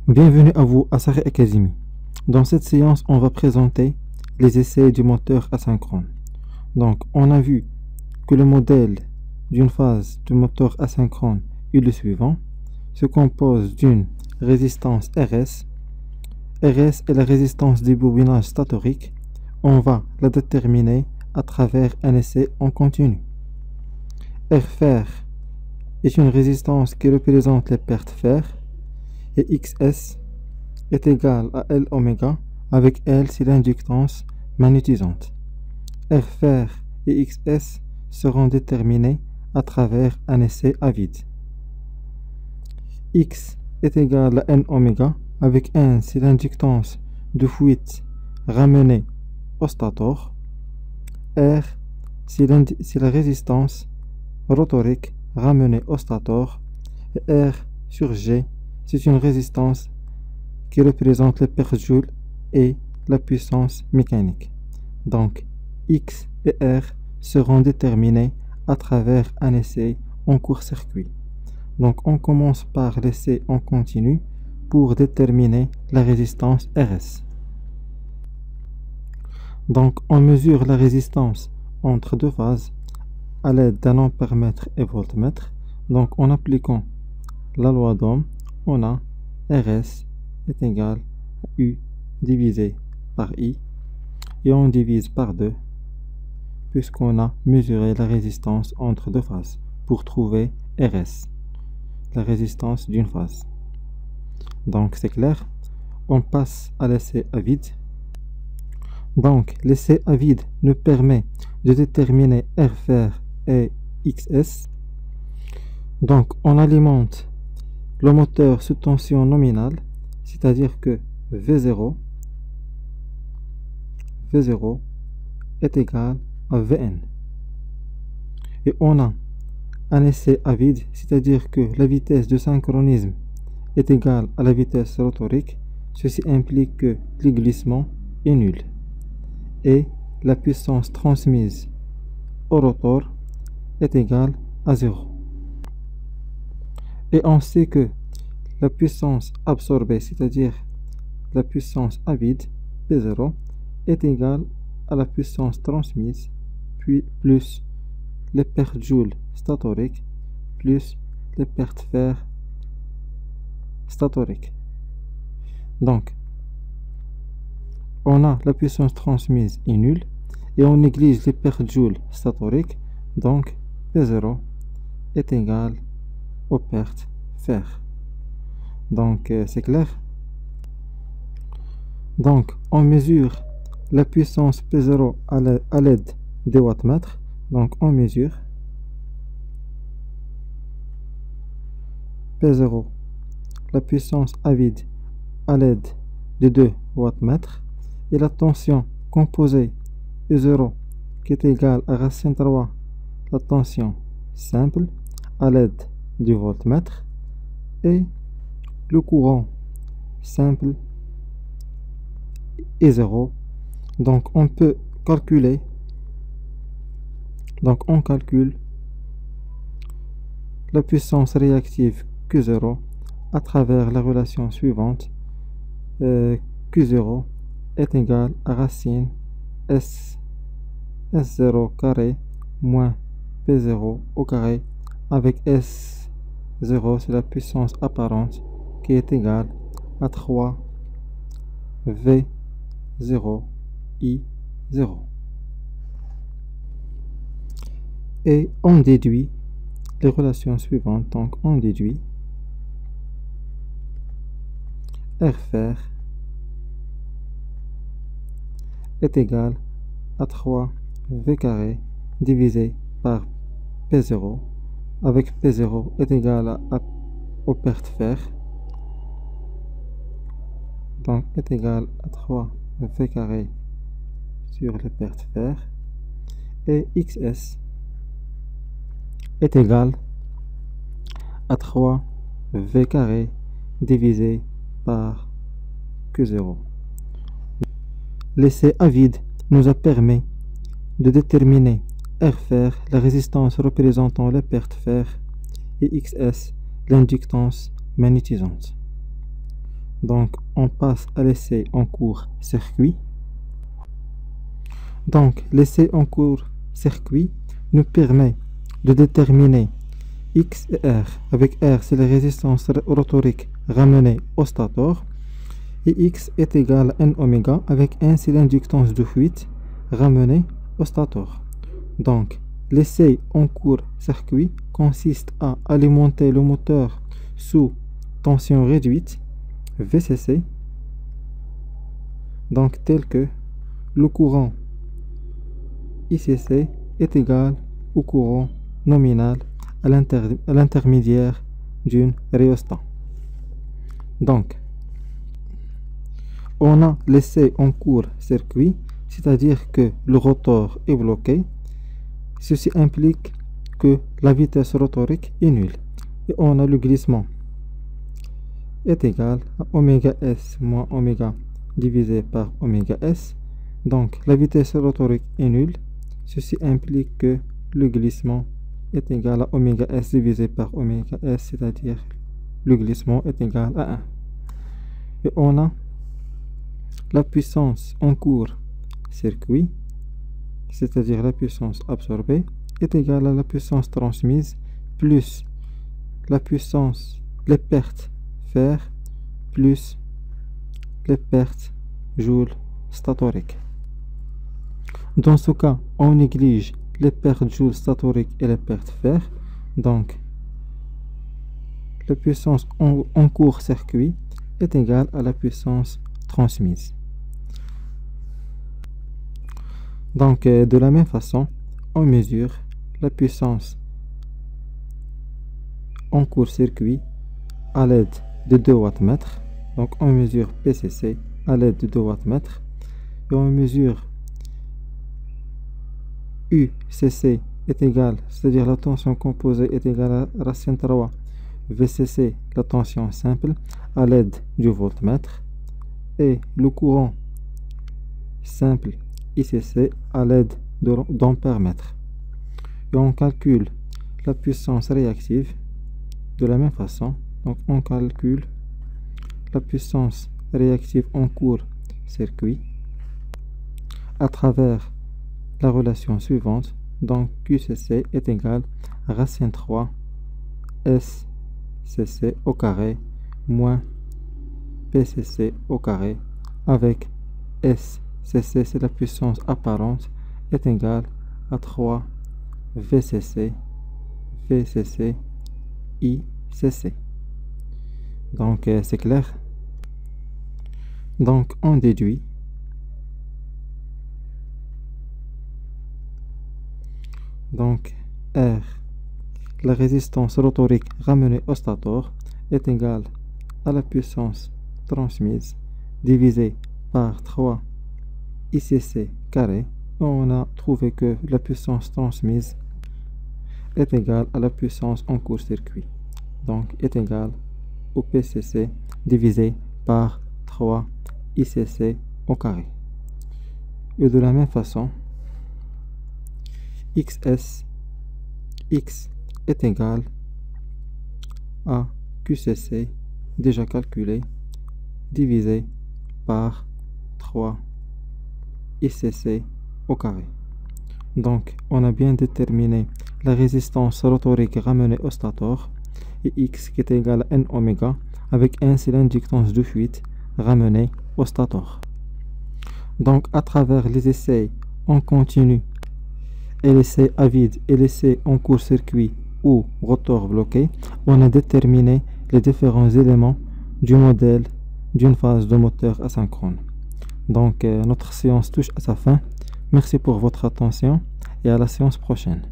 Bienvenue à vous à Saré Academy. Dans cette séance, on va présenter les essais du moteur asynchrone. Donc, on a vu que le modèle d'une phase de moteur asynchrone est le suivant. Se compose d'une résistance RS. RS est la résistance du bobinage statorique. On va la déterminer à travers un essai en continu. R est une résistance qui représente les pertes fer. Et XS est égal à L oméga, avec L c'est l'inductance magnétisante. R et XS seront déterminés à travers un essai à vide. X est égal à N oméga, avec N c'est l'inductance de fuite ramenée au stator. R c'est la résistance rotorique ramenée au stator. Et R sur G c'est une résistance qui représente les pertes joules et la puissance mécanique. Donc, X et R seront déterminés à travers un essai en court-circuit. Donc, on commence par l'essai en continu pour déterminer la résistance RS. Donc, on mesure la résistance entre deux phases à l'aide d'un ampèremètre et voltmètre. Donc, en appliquant la loi d'Ohm, on a RS est égal à U divisé par I et on divise par 2 puisqu'on a mesuré la résistance entre deux phases pour trouver RS, la résistance d'une phase. Donc c'est clair, on passe à l'essai à vide. Donc l'essai à vide nous permet de déterminer R et XS. Donc on alimente le moteur sous tension nominale, c'est-à-dire que V0 est égal à Vn. Et on a un essai à vide, c'est-à-dire que la vitesse de synchronisme est égale à la vitesse rotorique. Ceci implique que le glissement est nul. Et la puissance transmise au rotor est égale à 0. Et on sait que la puissance absorbée, c'est-à-dire la puissance à vide, P0, est égale à la puissance transmise, puis plus les pertes joules statoriques, plus les pertes fer statoriques. Donc, on a la puissance transmise est nulle, et on néglige les pertes joules statoriques, donc P0 est égal aux pertes fer. Donc c'est clair. Donc on mesure la puissance P0 à l'aide des wattmètres. Donc on mesure P0, la puissance à vide à l'aide de 2 wattmètres, et la tension composée E0 qui est égale à racine 3 la tension simple à l'aide du voltmètre, et le courant simple est 0. Donc on peut calculer, donc on calcule la puissance réactive Q0 à travers la relation suivante. Q0 est égal à racine S0 carré moins P0 au carré, avec S0 c'est la puissance apparente qui est égale à 3 V0 I0. Et on déduit les relations suivantes. Donc on déduit R est égal à 3 V carré divisé par P0, avec P0 est égal aux pertes fer, donc est égal à 3 V carré sur les pertes fer, et XS est égal à 3 V carré divisé par Q0. l'essai à vide nous a permis de déterminer R fer, la résistance représentant la perte fer, et XS, l'inductance magnétisante. Donc, on passe à l'essai en cours circuit. Donc, l'essai en cours circuit nous permet de déterminer X et R. Avec R, c'est la résistance rotorique ramenée au stator. Et X est égal à N oméga. Avec N, c'est l'inductance de fuite ramenée au stator. Donc, l'essai en cours circuit consiste à alimenter le moteur sous tension réduite, VCC, donc tel que le courant ICC est égal au courant nominal à l'intermédiaire d'une rhéostat. Donc, on a l'essai en cours circuit, c'est-à-dire que le rotor est bloqué. Ceci implique que la vitesse rotorique est nulle. Et on a le glissement est égal à oméga S moins oméga divisé par oméga S. Donc, la vitesse rotorique est nulle. Ceci implique que le glissement est égal à oméga S divisé par oméga S, c'est-à-dire le glissement est égal à 1. Et on a la puissance en cours circuit, c'est-à-dire la puissance absorbée, est égale à la puissance transmise plus la puissance, les pertes fer, plus les pertes joules statoriques. Dans ce cas, on néglige les pertes joules statoriques et les pertes fer. Donc, la puissance en cours circuit est égale à la puissance transmise. Donc, de la même façon, on mesure la puissance en court circuit à l'aide de 2 wattmètres. Donc, on mesure PCC à l'aide de 2 wattmètres et on mesure UCC est égal, c'est-à-dire la tension composée est égale à racine 3 VCC, la tension simple, à l'aide du voltmètre, et le courant simple ICC à l'aide d'ampère-mètre. Et on calcule la puissance réactive de la même façon. Donc, on calcule la puissance réactive en cours circuit à travers la relation suivante. Donc, QCC est égal à racine 3 SCC au carré moins PCC au carré, avec SCC, c'est la puissance apparente, est égal à 3 VCC ICC. Donc, c'est clair. Donc, on déduit donc R, la résistance rotorique ramenée au stator, est égale à la puissance transmise divisée par 3 ICC carré. On a trouvé que la puissance transmise est égale à la puissance en court circuit. Donc, est égale au PCC divisé par 3 ICC au carré. Et de la même façon, XS, X est égal à QCC déjà calculé divisé par 3 ICC au carré. Donc, on a bien déterminé la résistance rotorique ramenée au stator, et X qui est égal à N oméga, avec N c'est l'inductance de fuite ramenée au stator. Donc, à travers les essais en continu et l'essai à vide et l'essai en court-circuit ou rotor bloqué, on a déterminé les différents éléments du modèle d'une phase de moteur asynchrone. Donc, notre séance touche à sa fin. Merci pour votre attention et à la séance prochaine.